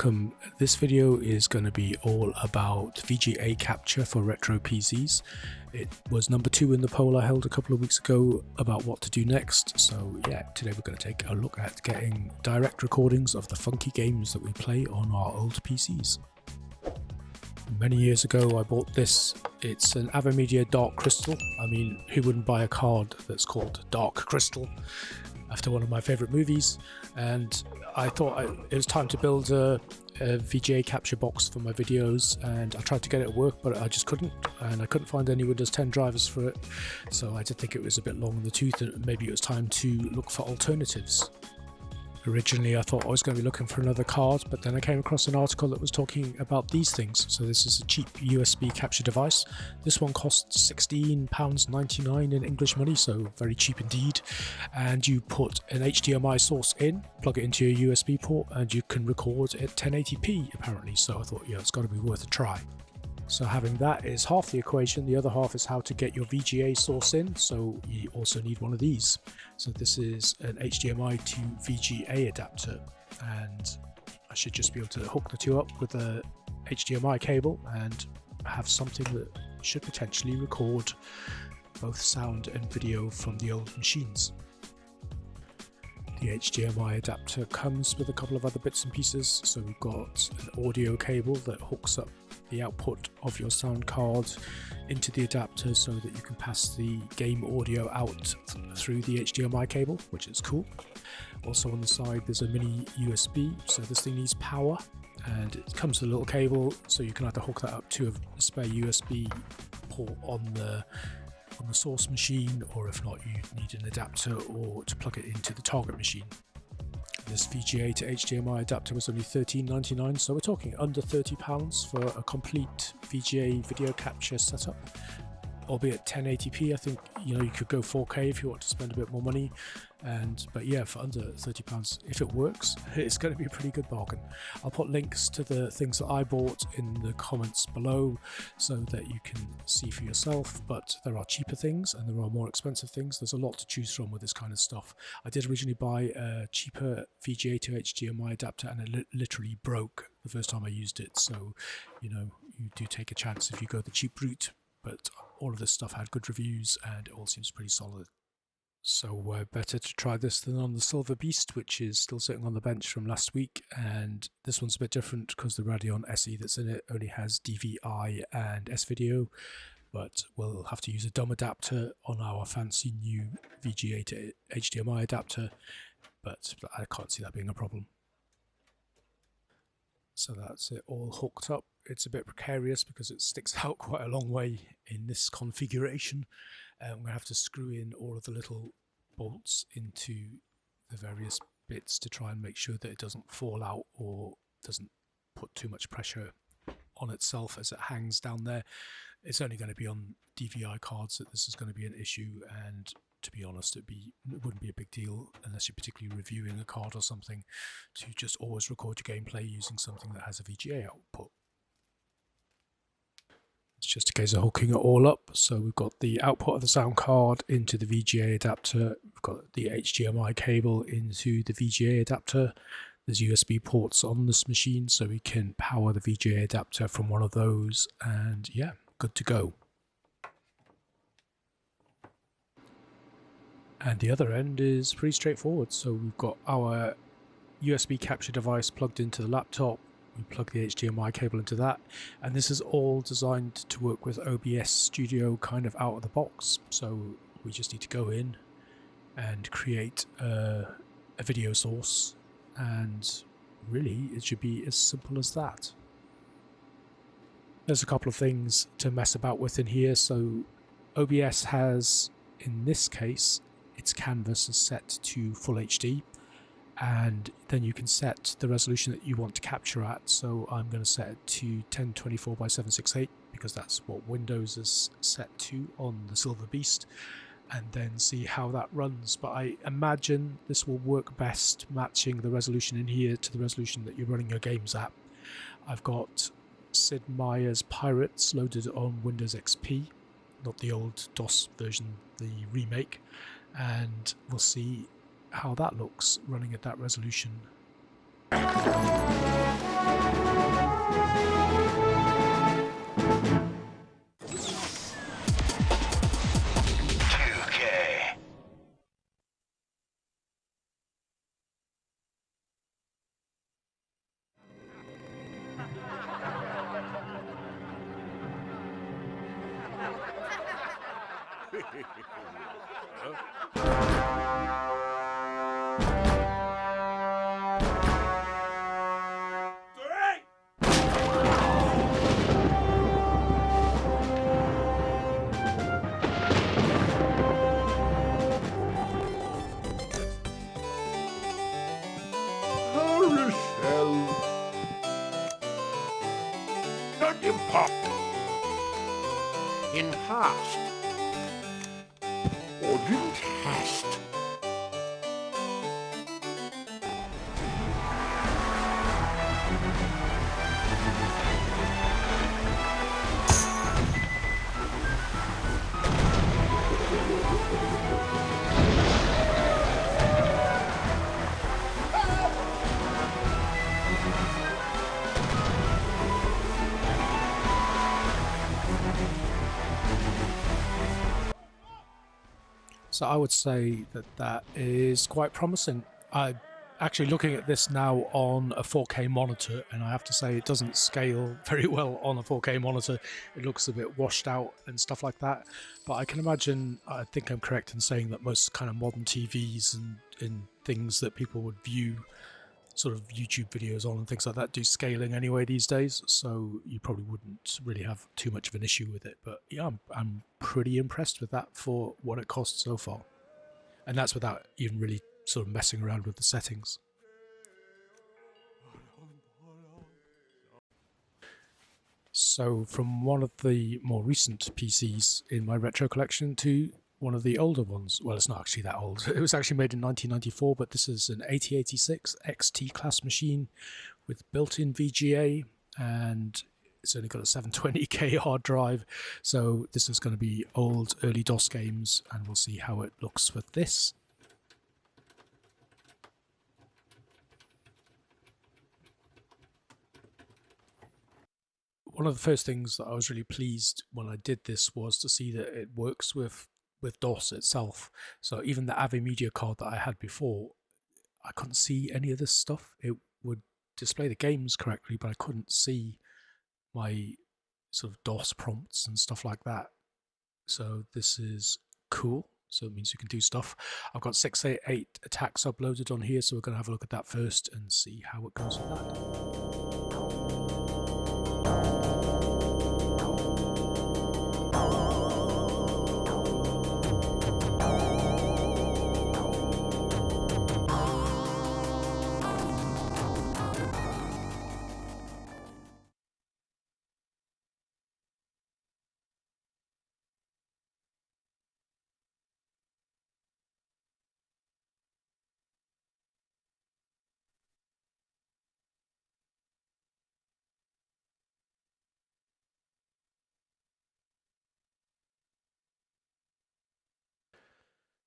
welcome. This video is going to be all about VGA capture for retro PCs. It was number 2 in the poll I held a couple of weeks ago about what to do next. So yeah, today we're going to take a look at getting direct recordings of the funky games that we play on our old PCs. Many years ago I bought this. It's an AverMedia Dark Crystal. I mean, who wouldn't buy a card that's called Dark Crystal after one of my favourite movies? And I thought it was time to build a VGA capture box for my videos, and I tried to get it to work, but I just couldn't, and I couldn't find any Windows 10 drivers for it, so I did think it was a bit long in the tooth and maybe it was time to look for alternatives. Originally I thought I was going to be looking for another card, but then I came across an article that was talking about these things. So this is a cheap USB capture device. This one costs £16.99 in English money, so very cheap indeed. And you put an HDMI source in, plug it into your USB port, and you can record at 1080p apparently. So I thought, yeah, it's got to be worth a try. So having that is half the equation. The other half is how to get your VGA source in. So you also need one of these. So this is an HDMI to VGA adapter, and I should just be able to hook the two up with a HDMI cable and have something that should potentially record both sound and video from the old machines. The HDMI adapter comes with a couple of other bits and pieces. So we've got an audio cable that hooks up the output of your sound card into the adapter so that you can pass the game audio out through the HDMI cable, which is cool. Also on the side there's a mini USB, so this thing needs power, and it comes with a little cable, so you can either hook that up to a spare USB port on the source machine, or if not, you need an adapter or to plug it into the target machine. This VGA to HDMI adapter was only £13.99, so we're talking under £30 for a complete VGA video capture setup, albeit 1080p. I think, you know, you could go 4K if you want to spend a bit more money, but yeah, for under £30, if it works, it's going to be a pretty good bargain. I'll put links to the things that I bought in the comments below so that you can see for yourself, but there are cheaper things and there are more expensive things. There's a lot to choose from with this kind of stuff. I did originally buy a cheaper VGA to HDMI adapter, and it literally broke the first time I used it, so you know, you do take a chance if you go the cheap route, but all of this stuff had good reviews and it all seems pretty solid. So better to try this than on the Silver Beast, which is still sitting on the bench from last week, and this one's a bit different because the Radeon SE that's in it only has DVI and S-Video, but we'll have to use a dumb adapter on our fancy new VGA to HDMI adapter, but I can't see that being a problem. So that's it all hooked up. It's a bit precarious because it sticks out quite a long way in this configuration. I'm going to have to screw in all of the little bolts into the various bits to try and make sure that it doesn't fall out or doesn't put too much pressure on itself as it hangs down there. It's only going to be on DVI cards that this is going to be an issue, and to be honest, it wouldn't be a big deal unless you're particularly reviewing a card or something, to just always record your gameplay using something that has a VGA output. It's just a case of hooking it all up. So we've got the output of the sound card into the VGA adapter, we've got the HDMI cable into the VGA adapter, there's USB ports on this machine so we can power the VGA adapter from one of those, and yeah, good to go. And the other end is pretty straightforward. So we've got our USB capture device plugged into the laptop, we plug the HDMI cable into that, and this is all designed to work with OBS Studio kind of out of the box. So we just need to go in and create a video source, and really it should be as simple as that. There's a couple of things to mess about with in here. So OBS has, in this case, its canvas is set to full HD, and then you can set the resolution that you want to capture at. So I'm going to set it to 1024 by 768 because that's what Windows is set to on the Silver Beast, and then see how that runs. But I imagine this will work best matching the resolution in here to the resolution that you're running your games at. I've got Sid Meier's Pirates loaded on Windows XP, not the old DOS version, the remake, and we'll see how that looks running at that resolution. Pop in hast or didn't hast. So I would say that that is quite promising. I'm actually looking at this now on a 4K monitor, and I have to say it doesn't scale very well on a 4K monitor. It looks a bit washed out and stuff like that. But I can imagine, I think I'm correct in saying that most kind of modern TVs and things that people would view sort of YouTube videos on and things like that do scaling anyway these days, so you probably wouldn't really have too much of an issue with it. But yeah, I'm pretty impressed with that for what it costs so far, and that's without even really sort of messing around with the settings. So from one of the more recent PCs in my retro collection to one of the older ones. Well, it's not actually that old. It was actually made in 1994, but this is an 8086 XT class machine with built-in VGA, and it's only got a 720k hard drive. So this is going to be old, early DOS games, and we'll see how it looks with this. One of the first things that I was really pleased when I did this was to see that it works with DOS itself. So even the AVI media card that I had before, I couldn't see any of this stuff. It would display the games correctly, but I couldn't see my sort of DOS prompts and stuff like that. So this is cool. So it means you can do stuff. I've got 688 attacks uploaded on here, so we're going to have a look at that first and see how it goes with that.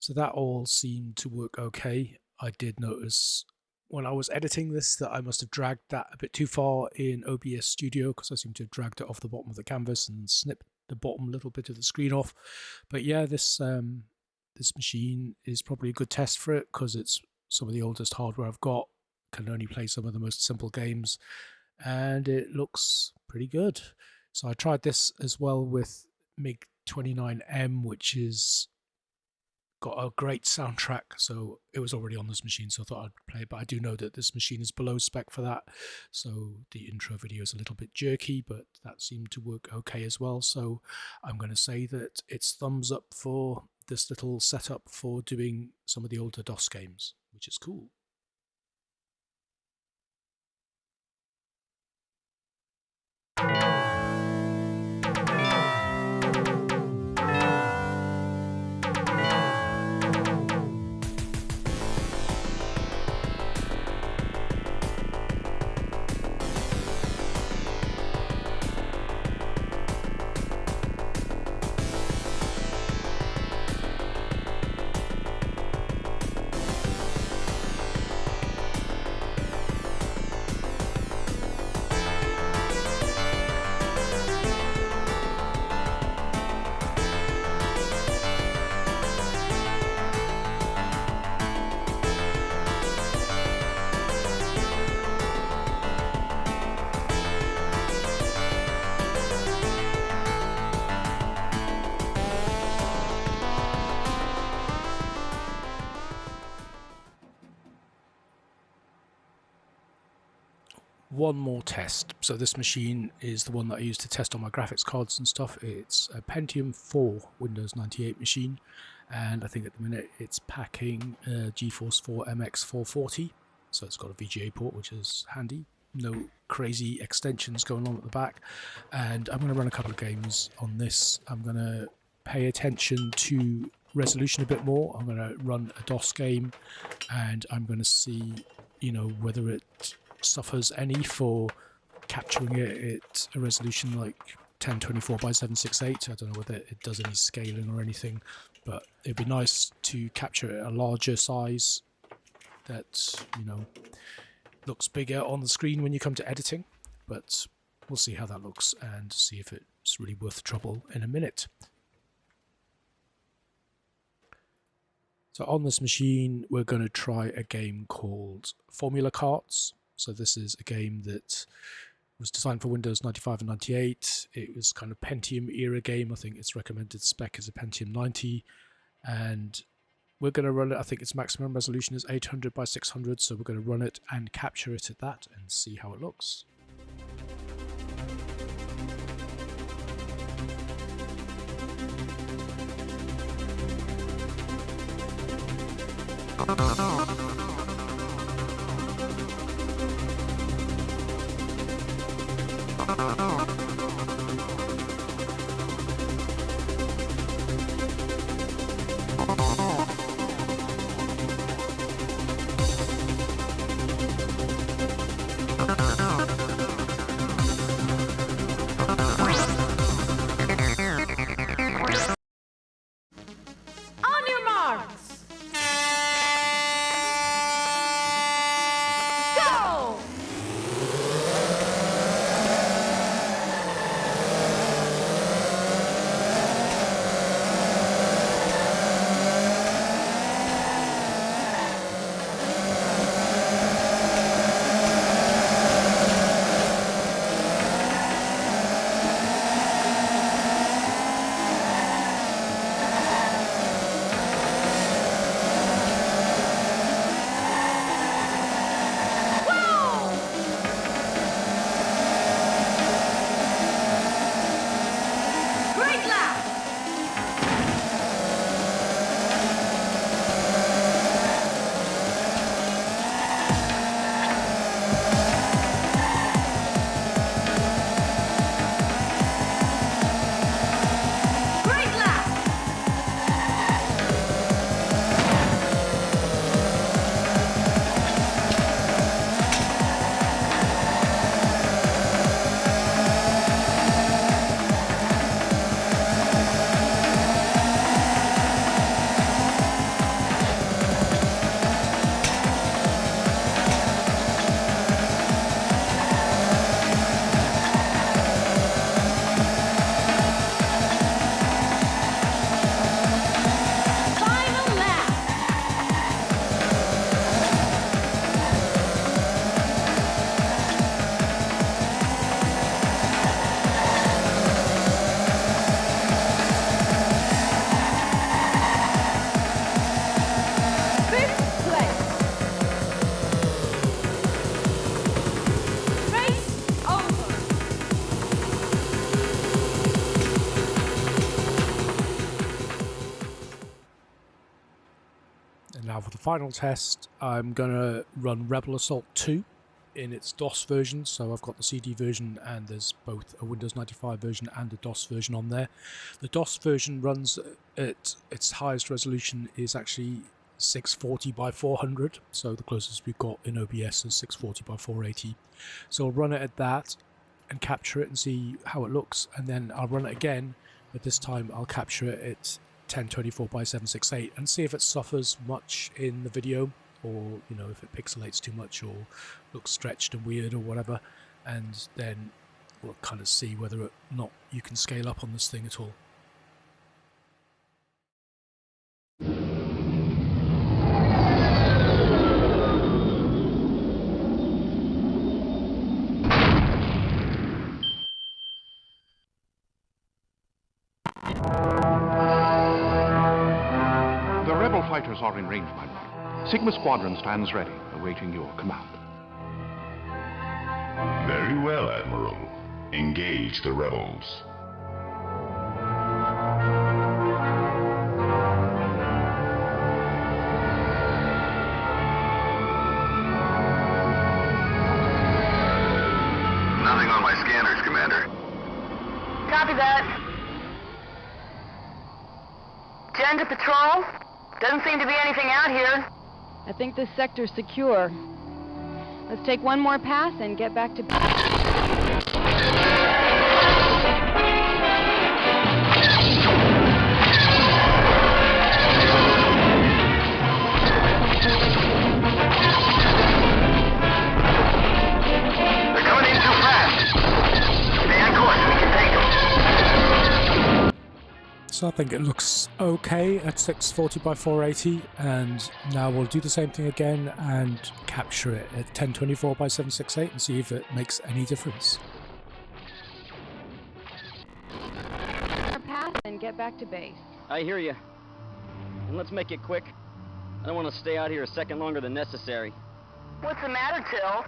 So that all seemed to work okay. I did notice when I was editing this that I must have dragged that a bit too far in OBS Studio, because I seem to have dragged it off the bottom of the canvas and snipped the bottom little bit of the screen off. But yeah, this machine is probably a good test for it, because it's some of the oldest hardware I've got, can only play some of the most simple games, and it looks pretty good. So I tried this as well with MiG-29M, which is got a great soundtrack, so it was already on this machine, so I thought I'd play it. But I do know that this machine is below spec for that, so the intro video is a little bit jerky, but that seemed to work okay as well. So I'm going to say that it's thumbs up for this little setup for doing some of the older DOS games, which is cool. one more test. So this machine is the one that I use to test on my graphics cards and stuff. It's a Pentium 4 Windows 98 machine, and I think at the minute it's packing GeForce 4 MX 440. So it's got a VGA port, which is handy. No crazy extensions going on at the back. And I'm going to run a couple of games on this. I'm going to pay attention to resolution a bit more. I'm going to run a DOS game, and I'm going to see, whether it suffers any for capturing it at a resolution like 1024 by 768. I don't know whether it does any scaling or anything, but it'd be nice to capture it at a larger size that, looks bigger on the screen when you come to editing. But we'll see how that looks and see if it's really worth the trouble in a minute. So on this machine, we're going to try a game called Formula Carts. So this is a game that was designed for Windows 95 and 98. It was kind of Pentium era game. I think its recommended spec is a Pentium 90. And we're going to run it. I think its maximum resolution is 800 by 600. So we're going to run it and capture it at that and see how it looks. On your marks. Go! Great lap! Great lap! Final lap! Fifth place. Race over. And now for the final test, I'm going to run Rebel Assault 2 in its DOS version. So I've got the CD version, and there's both a Windows 95 version and a DOS version on there. The DOS version runs at its highest resolution is actually 640 by 400. So the closest we've got in OBS is 640 by 480. So I'll run it at that and capture it and see how it looks. And then I'll run it again, but this time I'll capture it at 1024 by 768 and see if it suffers much in the video, or if it pixelates too much or looks stretched and weird or whatever, and then we'll kind of see whether or not you can scale up on this thing at all. The rebel fighters are in range, my lord. Sigma Squadron stands ready, awaiting your command. Very well, Admiral. Engage the rebels. Nothing on my scanners, Commander. Copy that. Gen to patrol? Doesn't seem to be anything out here. I think this sector's secure. Let's take one more pass and get back to... They're coming in too fast. Stay on course and we can take them. So I think it looks okay at 640 by 480, and now we'll do the same thing again and capture it at 1024 by 768 and see if it makes any difference. pass and get back to base. I hear you. And let's make it quick. I don't want to stay out here a second longer than necessary. What's the matter, Till?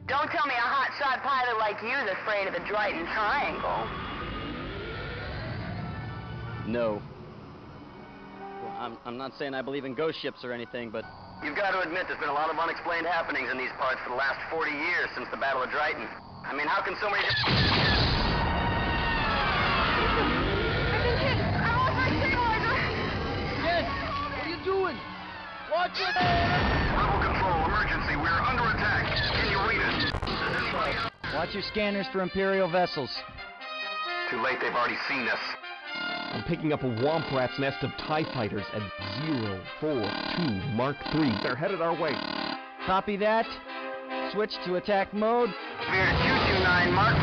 Don't tell me a hotshot pilot like you is afraid of the Dryden Triangle. No. Well, I'm not saying I believe in ghost ships or anything, but... You've got to admit there's been a lot of unexplained happenings in these parts for the last 40 years since the Battle of Dryden. I mean, how can so many... I've been hit! I lost my stabilizer! Jen! What are you doing? Watch it! Rebel control, emergency. We're under attack. Can you read us? Does anybody else? Watch your scanners for Imperial vessels. Too late, they've already seen us. I'm picking up a Womp Rat's nest of TIE fighters at 042 Mark III. They're headed our way. Copy that. Switch to attack mode. Veer to 229 Mark IV.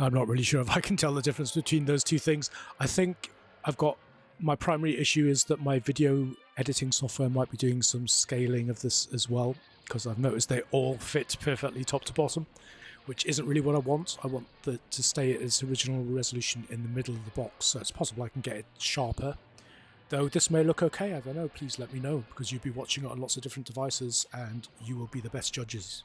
I'm not really sure if I can tell the difference between those two things. I think I've got... My primary issue is that my video editing software might be doing some scaling of this as well, because I've noticed they all fit perfectly top to bottom, which isn't really what I want. I want to stay at its original resolution in the middle of the box, so it's possible I can get it sharper. Though this may look okay, I don't know, please let me know, because you'll be watching it on lots of different devices and you will be the best judges.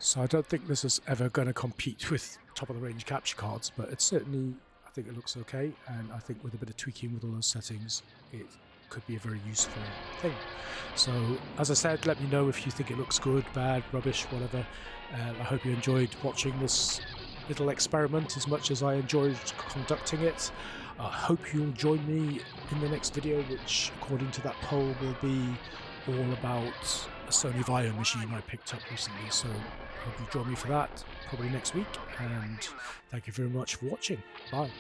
So I don't think this is ever going to compete with top-of-the-range capture cards, but it's certainly, I think it looks okay, and I think with a bit of tweaking with all those settings, it could be a very useful thing. So, as I said, let me know if you think it looks good, bad, rubbish, whatever. I hope you enjoyed watching this little experiment as much as I enjoyed conducting it. I hope you'll join me in the next video, which, according to that poll, will be all about a Sony Vaio machine I picked up recently. So, I hope you join me for that, probably next week. And thank you very much for watching. Bye.